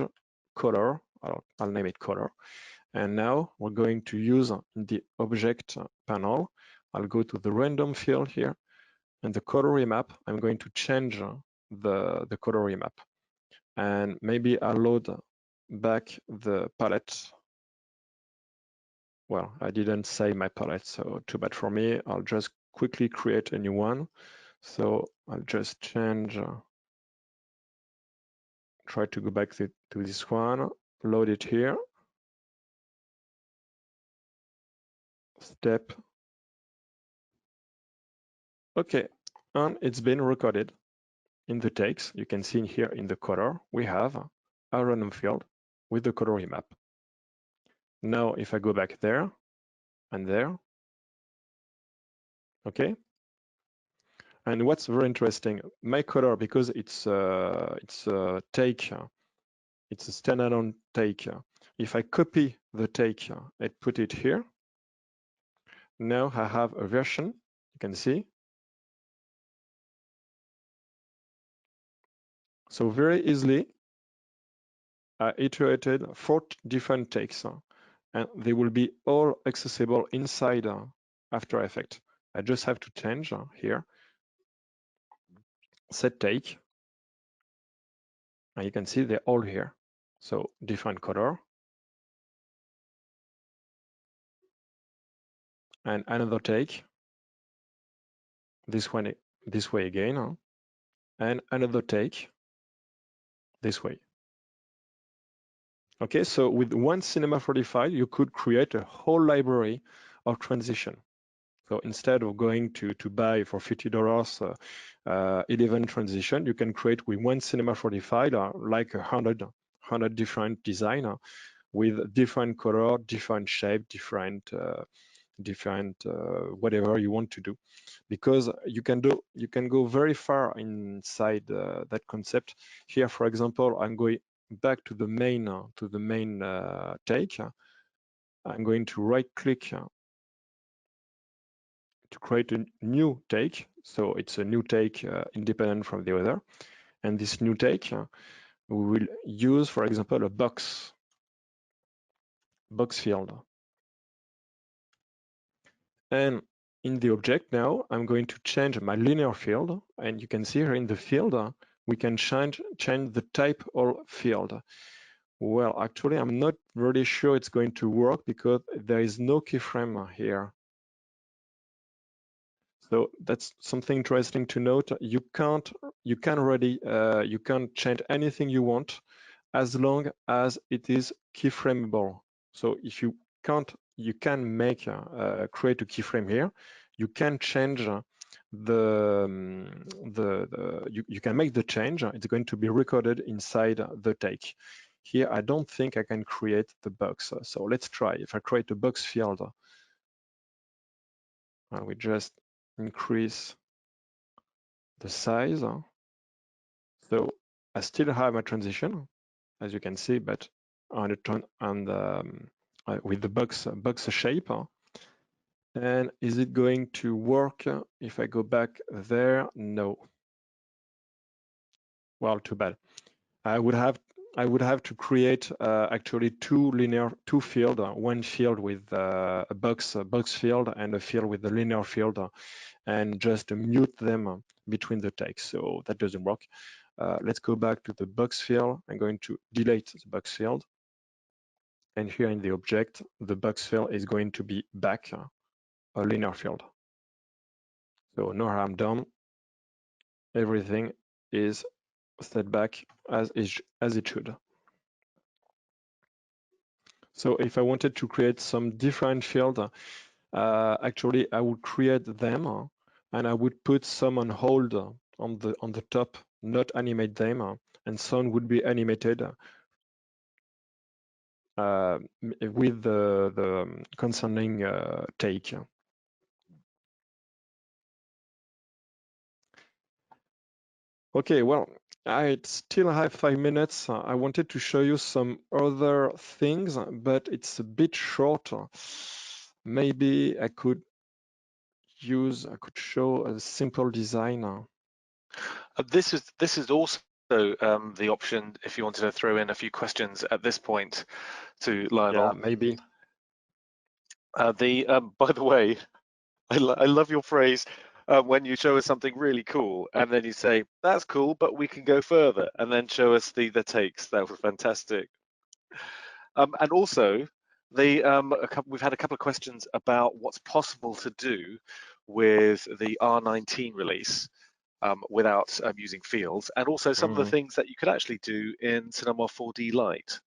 color. I'll name it color. And now we're going to use in the object panel. I'll go to the random field here, and the color remap, I'm going to change the color remap. And maybe I'll load back the palette. Well, I didn't save my palette, so too bad for me. I'll just quickly create a new one. So I'll just change, try to go back to this one, load it here. Step. Okay, and it's been recorded in the takes. You can see here in the color, we have a random field with the color remap. Now, if I go back there and there, okay. And what's very interesting, my color, because it's a take, it's a standalone take. If I copy the take and put it here, now I have a version, you can see. So very easily, I iterated 4 different takes, and they will be all accessible inside After Effects. I just have to change here, set take, and you can see they're all here. So different color. And another take, this one, this way again, and another take, this way. Okay, so with one Cinema 45, you could create a whole library of transition. So instead of going to buy for $50 11 transition, you can create with one Cinema 45 like 100 different design with different color, different shape, different whatever you want to do, because you can go very far inside that concept. Here, for example, I'm going back to the main take. I'm going to right click to create a new take. So it's a new take independent from the other. And this new take, we will use, for example, a box field. And in the object now, I'm going to change my linear field. And you can see here in the field, we can change the type of field. Well, actually, I'm not really sure it's going to work because there is no keyframe here. So that's something interesting to note. You can't change anything you want as long as it is keyframeable. So if you can't, you can make create a keyframe here. You can change you can make the change. It's going to be recorded inside the take. Here, I don't think I can create the box. So let's try. If I create a box field, we just increase the size. So I still have my transition, as you can see, but on with the box shape. And is it going to work if I go back there? No. Well, too bad. I would have to create actually two field, one field with a box field and a field with the linear field, and just mute them between the takes. So that doesn't work. Let's go back to the box field. I'm going to delete the box field. And here in the object, the box field is going to be back a linear field. So now I'm done. Everything is set back as it should. So if I wanted to create some different field, actually I would create them and I would put some on hold on the top, not animate them, and some would be animated with the concerning take. Okay, well, I still have 5 minutes. I wanted to show you some other things, but it's a bit short. Maybe I could show a simple design. This is also the option if you wanted to throw in a few questions at this point to Lionel. Yeah, maybe. By the way, I love your phrase when you show us something really cool and then you say, that's cool, but we can go further, and then show us the takes. That was fantastic. And also, we've had a couple of questions about what's possible to do with the R19 release without using fields, and also some of the things that you could actually do in Cinema 4D Lite.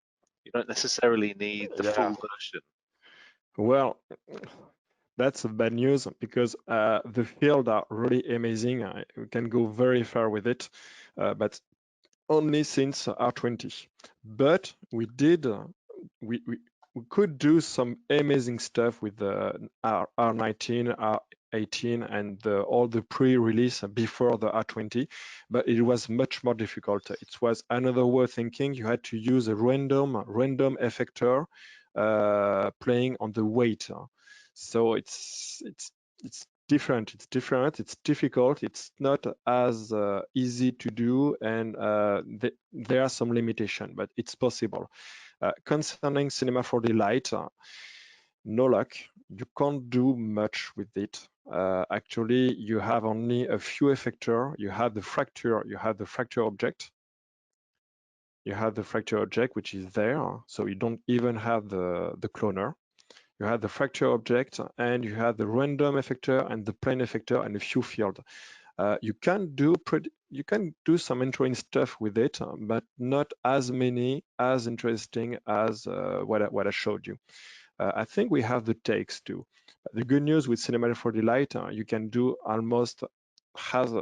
You don't necessarily need the full version. Well, that's bad news because the fields are really amazing. We can go very far with it, but only since R20. But we could do some amazing stuff with the R19, R18, and all the pre-release before the R20, but it was much more difficult. It was another way of thinking. You had to use a random effector playing on the weight. So it's different. It's difficult. It's not as easy to do, and there are some limitations, but it's possible. Concerning Cinema 4D Lite, no luck. You can't do much with it. Actually, you have only a few effectors. You have the fracture. You have the fracture object. You have the fracture object, which is there. So you don't even have the cloner. You have the fracture object, and you have the random effector and the plane effector and a few fields. You can do some interesting stuff with it, but not as many as interesting as what I showed you. I think we have the takes too. The good news with Cinema 4D Lite, you can do almost half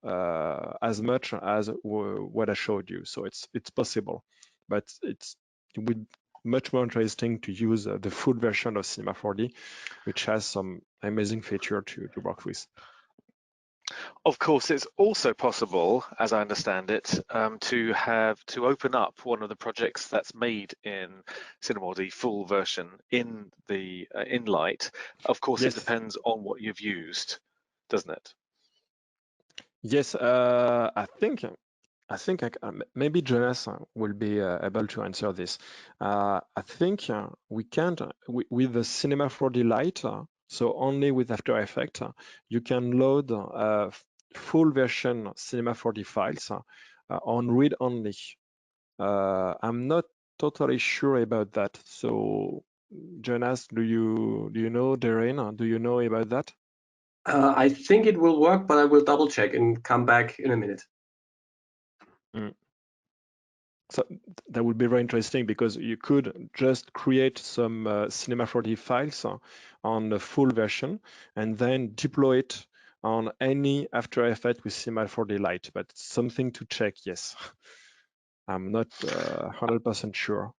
as much as what I showed you. So it's possible, but it would much more interesting to use the full version of Cinema 4D, which has some amazing feature to work with. Of course, it's also possible, as I understand it, to open up one of the projects that's made in Cinema, the full version in the in Light. Of course, Yes. It depends on what you've used, doesn't it? Yes, I think maybe Jonas will be able to answer this. I think we can't with the Cinema 4D Lite. So only with After Effects, you can load full version Cinema 4D files on read only. I'm not totally sure about that. So Jonas, do you know, Darren, do you know about that? I think it will work, but I will double check and come back in a minute. So that would be very interesting because you could just create some Cinema 4D files on the full version and then deploy it on any After Effects with Cinema 4D Lite. But it's something to check, yes. I'm not 100% sure.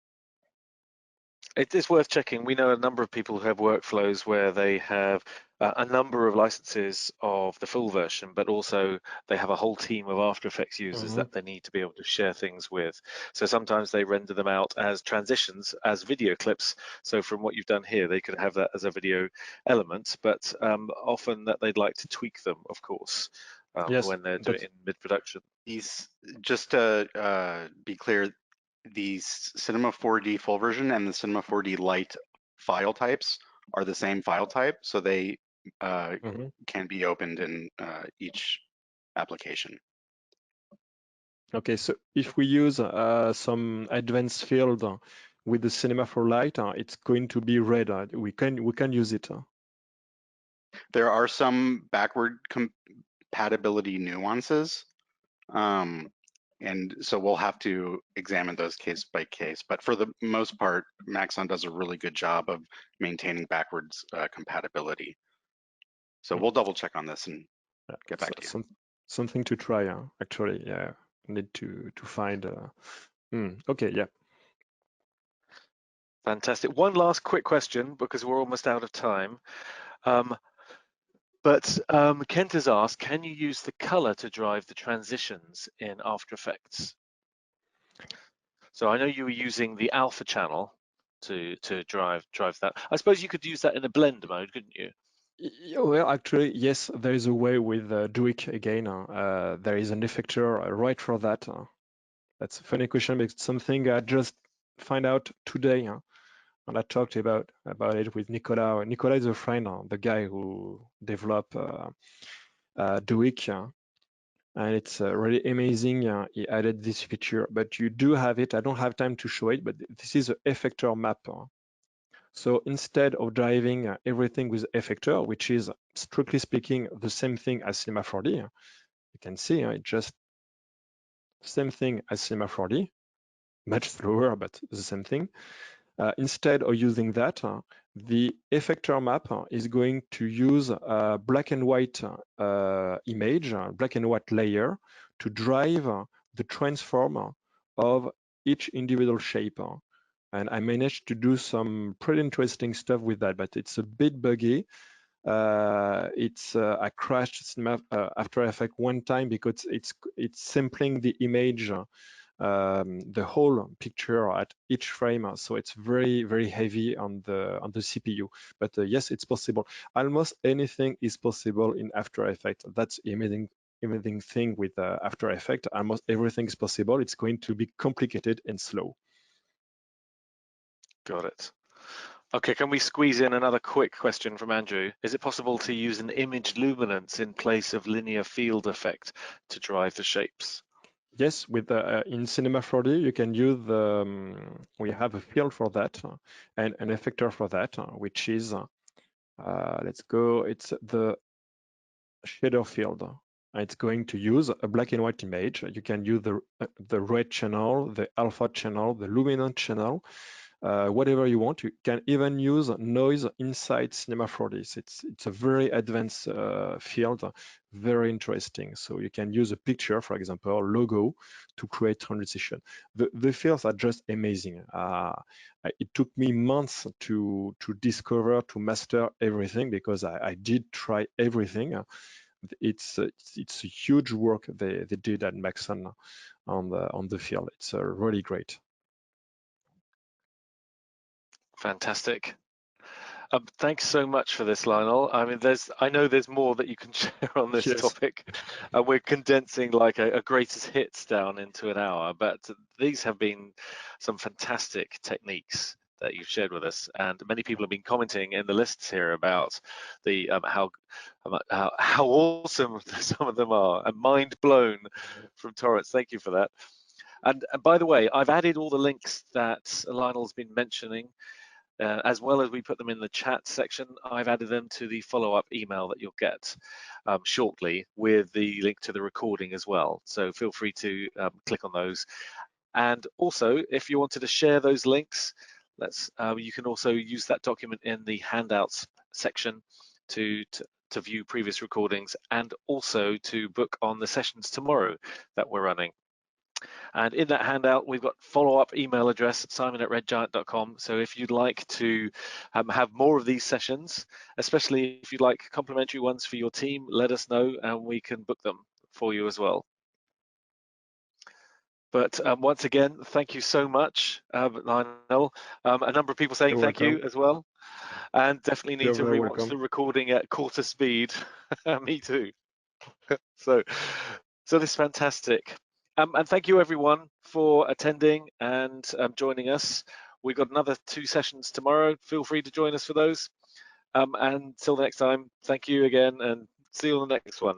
It is worth checking. We know a number of people who have workflows where they have a number of licenses of the full version, but also they have a whole team of After Effects users that they need to be able to share things with. So sometimes they render them out as transitions, as video clips. So from what you've done here, they could have that as a video element, but often that they'd like to tweak them, of course, Yes, when they're doing it in mid-production. These, just to be clear, the Cinema 4D full version and the Cinema 4D Lite file types are the same file type, so they can be opened in each application. Okay, so if we use some advanced field with the Cinema 4 Lite, it's going to be red. We can use it. There are some backward compatibility nuances, and so we'll have to examine those case by case. But for the most part, Maxon does a really good job of maintaining backwards compatibility. So we'll double check on this and get back to you. Something to try, actually. Yeah, need to find. Okay, yeah. Fantastic. One last quick question because we're almost out of time. But Kent has asked, can you use the color to drive the transitions in After Effects? So I know you were using the alpha channel to drive that. I suppose you could use that in a blend mode, couldn't you? Well, actually, yes, there is a way with Duik again. There is an effector right for that. That's a funny question, but it's something I just find out today. And I talked about it with Nicolas. Nicolas is a friend, the guy who developed Duik, and it's really amazing. He added this feature, but you do have it. I don't have time to show it, but this is an effector map. So instead of driving everything with effector, which is strictly speaking the same thing as Cinema 4D, you can see it's just same thing as Cinema 4D, much slower, but the same thing. Instead of using that, the effector map is going to use a black and white image, black and white layer to drive the transform of each individual shape. And I managed to do some pretty interesting stuff with that, but it's a bit buggy. I crashed After Effects one time because it's sampling the image, the whole picture at each frame, so it's very heavy on the CPU. But yes, it's possible. Almost anything is possible in After Effects. That's amazing thing with After Effects. Almost everything is possible. It's going to be complicated and slow. Got it. Okay, can we squeeze in another quick question from Andrew? Is it possible to use an image luminance in place of linear field effect to drive the shapes? Yes, with in Cinema 4D, you can use we have a field for that and an effector for that, which is let's go. It's the shader field. It's going to use a black and white image. You can use the red channel, the alpha channel, the luminance channel, whatever you want. You can even use noise inside Cinema 4D. It's a very advanced field, very interesting. So you can use a picture, for example, logo, to create transition. The fields are just amazing. It took me months to discover, to master everything, because I did try everything. It's a huge work they did at Maxon on the field. It's really great. Fantastic. Thanks so much for this, Lionel. I mean, I know there's more that you can share on this topic. We're condensing like a greatest hits down into an hour, but these have been some fantastic techniques that you've shared with us, and many people have been commenting in the lists here about the how awesome some of them are, and mind blown from Torrance. Thank you for that. And by the way, I've added all the links that Lionel's been mentioning, as well as we put them in the chat section. I've added them to the follow-up email that you'll get shortly with the link to the recording as well. So feel free to click on those. And also, if you wanted to share those links, you can also use that document in the handouts section to view previous recordings, and also to book on the sessions tomorrow that we're running. And in that handout, we've got follow-up email address, simon@redgiant.com. So if you'd like to have more of these sessions, especially if you'd like complimentary ones for your team, let us know and we can book them for you as well. But once again, thank you so much, Lionel. A number of people saying thank you as well. And definitely need to rewatch the recording at quarter speed. Me too. So this is fantastic. And thank you everyone for attending and joining us. We've got another 2 sessions tomorrow. Feel free to join us for those. And until next time, thank you again, and see you on the next one.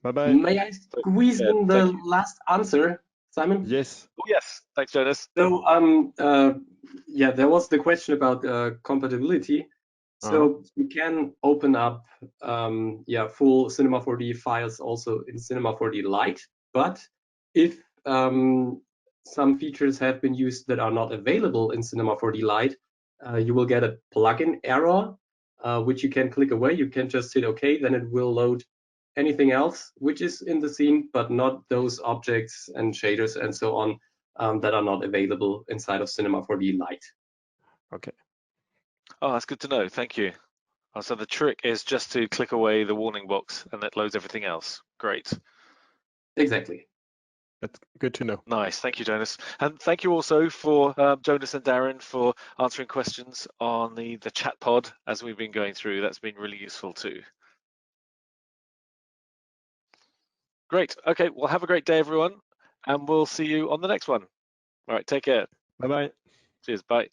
Bye-bye. May I squeeze in the last answer, Simon? Yes. Oh, yes. Thanks, Jonas. So, yeah, there was the question about compatibility. So you can open up, full Cinema 4D files also in Cinema 4D Lite. But if some features have been used that are not available in Cinema 4D Lite, you will get a plugin error, which you can click away. You can just hit OK, then it will load anything else which is in the scene, but not those objects and shaders and so on that are not available inside of Cinema 4D Lite. Okay. Oh, that's good to know. Thank you. Oh, so the trick is just to click away the warning box and that loads everything else. Great. Exactly. That's good to know. Nice. Thank you, Jonas. And thank you also for Jonas and Darren for answering questions on the chat pod as we've been going through. That's been really useful too. Great. Okay. Well, have a great day, everyone. And we'll see you on the next one. All right. Take care. Bye-bye. Cheers. Bye.